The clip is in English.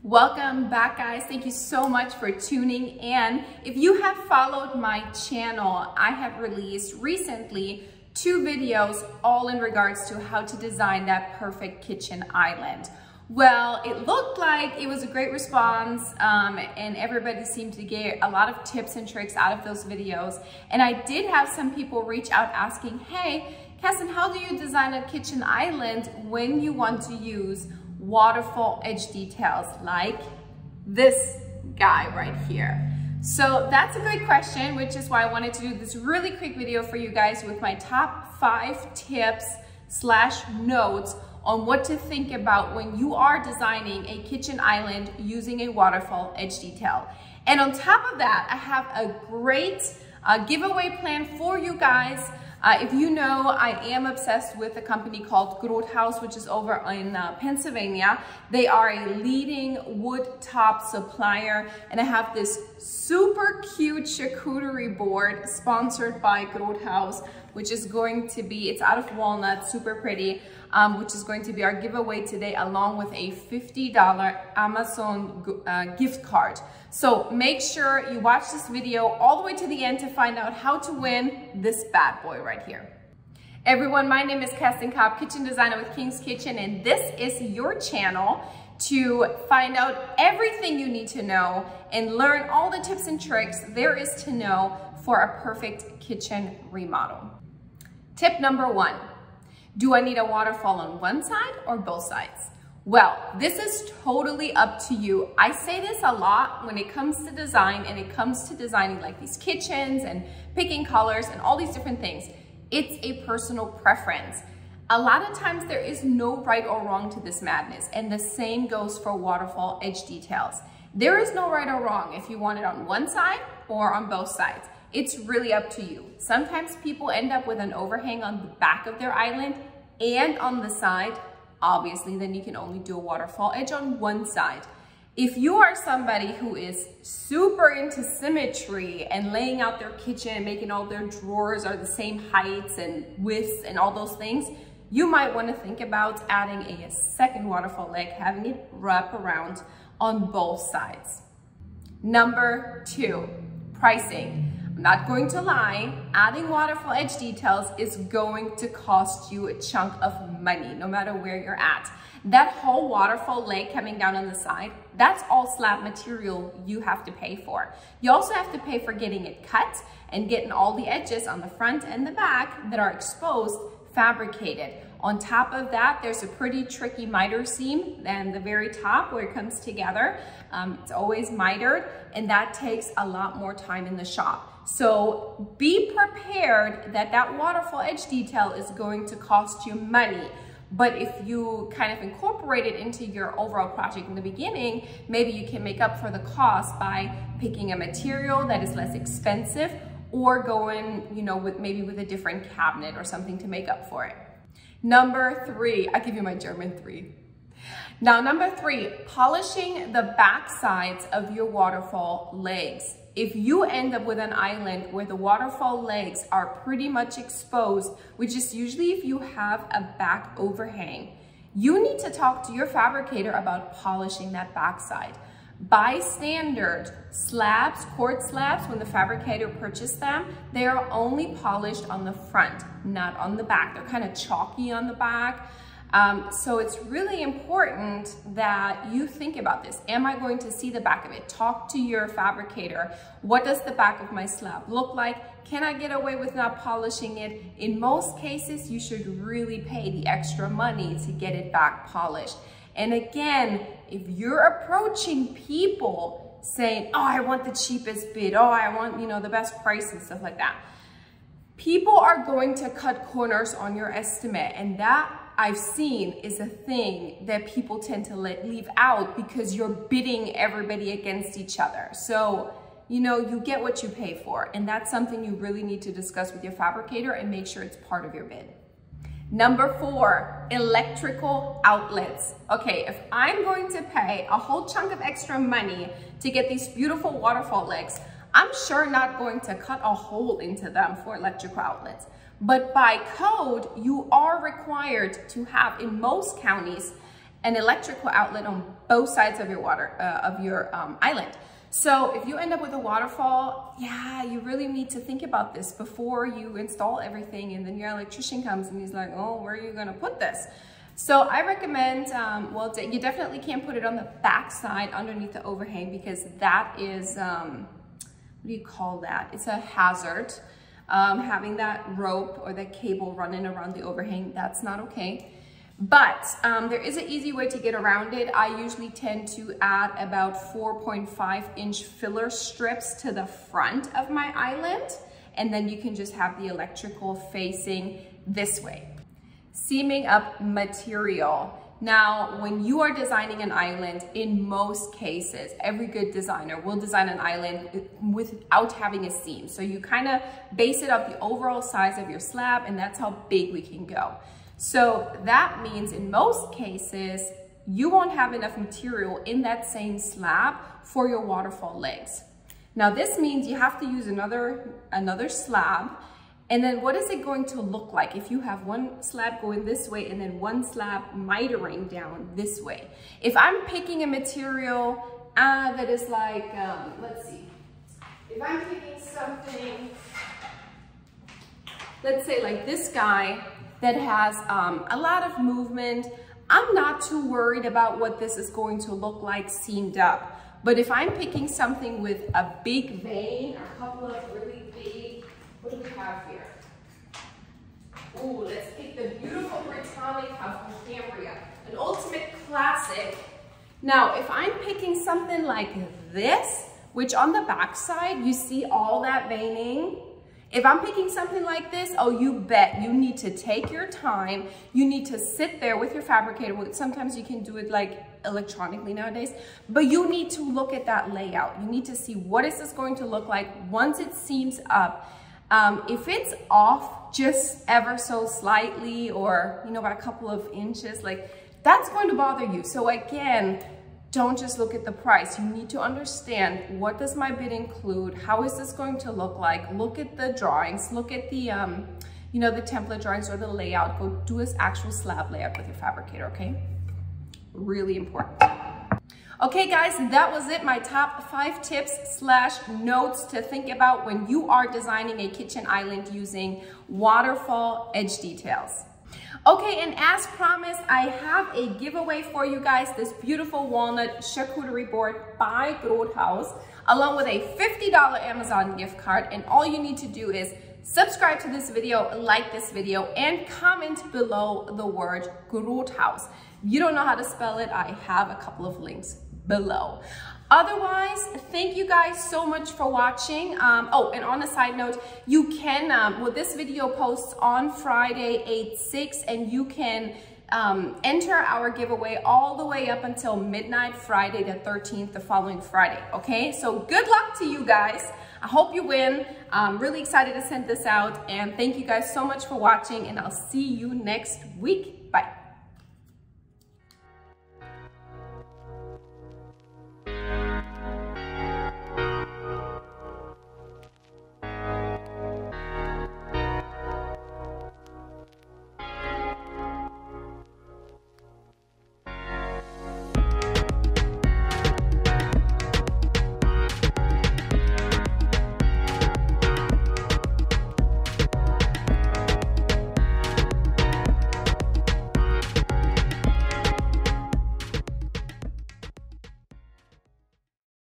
Welcome back, guys. Thank you so much for tuning in. If you have followed my channel, I have released recently 2 videos all in regards to how to design that perfect kitchen island. Well, it looked like it was a great response and everybody seemed to get a lot of tips and tricks out of those videos. And I did have some people reach out asking, hey, Kerstin, how do you design a kitchen island when you want to use waterfall edge details like this guy right here? So that's a great question, which is why I wanted to do this really quick video for you guys with my top 5 tips / notes on what to think about when you are designing a kitchen island using a waterfall edge detail. And on top of that, I have a great giveaway plan for you guys. If you know, I am obsessed with a company called Countertops, which is over in Pennsylvania. They are a leading wood top supplier, and I have this super cute charcuterie board sponsored by Countertops, which is going to be, it's out of walnut, super pretty, which is going to be our giveaway today, along with a $50 Amazon gift card. So make sure you watch this video all the way to the end to find out how to win this bad boy right here. Everyone, my name is Kerstin, kitchen designer with King's Kitchen, and this is your channel to find out everything you need to know and learn all the tips and tricks there is to know for a perfect kitchen remodel. Tip number 1, do I need a waterfall on one side or both sides? Well, this is totally up to you. I say this a lot when it comes to design and it comes to designing like these kitchens and picking colors and all these different things. It's a personal preference. A lot of times there is no right or wrong to this madness, and the same goes for waterfall edge details. There is no right or wrong if you want it on one side or on both sides. It's really up to you. Sometimes people end up with an overhang on the back of their island and on the side. Obviously, then you can only do a waterfall edge on one side. If you are somebody who is super into symmetry and laying out their kitchen and making all their drawers are the same heights and widths and all those things, you might want to think about adding a second waterfall leg, having it wrap around on both sides. Number 2, pricing. I'm not going to lie, adding waterfall edge details is going to cost you a chunk of money, no matter where you're at. That whole waterfall leg coming down on the side, that's all slab material you have to pay for. You also have to pay for getting it cut and getting all the edges on the front and the back that are exposed fabricated. On top of that, there's a pretty tricky miter seam and the very top where it comes together. It's always mitered, and that takes a lot more time in the shop. So be prepared that that waterfall edge detail is going to cost you money. But if you kind of incorporate it into your overall project in the beginning, maybe you can make up for the cost by picking a material that is less expensive or going, with a different cabinet or something to make up for it. Number 3, I give you my German 3. Now, number 3, polishing the back sides of your waterfall legs. If you end up with an island where the waterfall legs are pretty much exposed, which is usually if you have a back overhang, you need to talk to your fabricator about polishing that back side. By standard, slabs, cord slabs, when the fabricator purchased them, they are only polished on the front, not on the back. They're kind of chalky on the back. So it's really important that you think about this. Am I going to see the back of it? Talk to your fabricator. What does the back of my slab look like? Can I get away with not polishing it? In most cases, you should really pay the extra money to get it back polished. And again, if you're approaching people saying, oh, I want the cheapest bid, oh, I want, the best price and stuff like that, people are going to cut corners on your estimate, and that I've seen is a thing that people tend to leave out because you're bidding everybody against each other. So, you get what you pay for, and that's something you really need to discuss with your fabricator and make sure it's part of your bid. Number 4, electrical outlets. Okay, if I'm going to pay a whole chunk of extra money to get these beautiful waterfall legs, I'm sure not going to cut a hole into them for electrical outlets. But by code, you are required to have, in most counties, an electrical outlet on both sides of your island. So if you end up with a waterfall, yeah, you really need to think about this before you install everything, and then your electrician comes and he's like, oh, where are you gonna put this? So I recommend, well, you definitely can't put it on the back side underneath the overhang, because that is, what do you call that? It's a hazard. Having that rope or that cable running around the overhang, that's not okay. But there is an easy way to get around it. I usually tend to add about 4.5-inch filler strips to the front of my island, and then you can just have the electrical facing this way. Seaming up material. Now, when you are designing an island, in most cases, every good designer will design an island without having a seam. So you kind of base it off the overall size of your slab, and that's how big we can go. So that means in most cases, you won't have enough material in that same slab for your waterfall legs. Now this means you have to use another slab. And then what is it going to look like if you have one slab going this way and then one slab mitering down this way? If I'm picking a material that is like, let's see, if I'm picking something, let's say like this guy, that has a lot of movement, I'm not too worried about what this is going to look like seamed up. But if I'm picking something with a big vein, or a couple of really big, what do we have here? Ooh, let's pick the beautiful Britannica from Cambria, an ultimate classic. Now, if I'm picking something like this, which on the back side, you see all that veining. If I'm picking something like this, oh, you bet you need to take your time. You need to sit there with your fabricator. Sometimes you can do it like electronically nowadays, but you need to look at that layout. You need to see what is this going to look like once it seams up. If it's off just ever so slightly, or, you know, by a couple of inches, like that's going to bother you. So again, don't just look at the price. You need to understand, what does my bid include? How is this going to look like? Look at the drawings, look at the, you know, the template drawings or the layout. Go do this actual slab layout with your fabricator, okay? Really important. Okay guys, that was it. My top 5 tips / notes to think about when you are designing a kitchen island using waterfall edge details. Okay, and as promised, I have a giveaway for you guys, this beautiful walnut charcuterie board by Countertops, along with a $50 Amazon gift card. And all you need to do is subscribe to this video, like this video, and comment below the word Countertops. If you don't know how to spell it, I have a couple of links below. Otherwise, thank you guys so much for watching. Oh, and on a side note, you can, well, this video posts on Friday, 8/6, and you can enter our giveaway all the way up until midnight, Friday the 13th, the following Friday, okay? So good luck to you guys. I hope you win. I'm really excited to send this out, and thank you guys so much for watching, and I'll see you next week.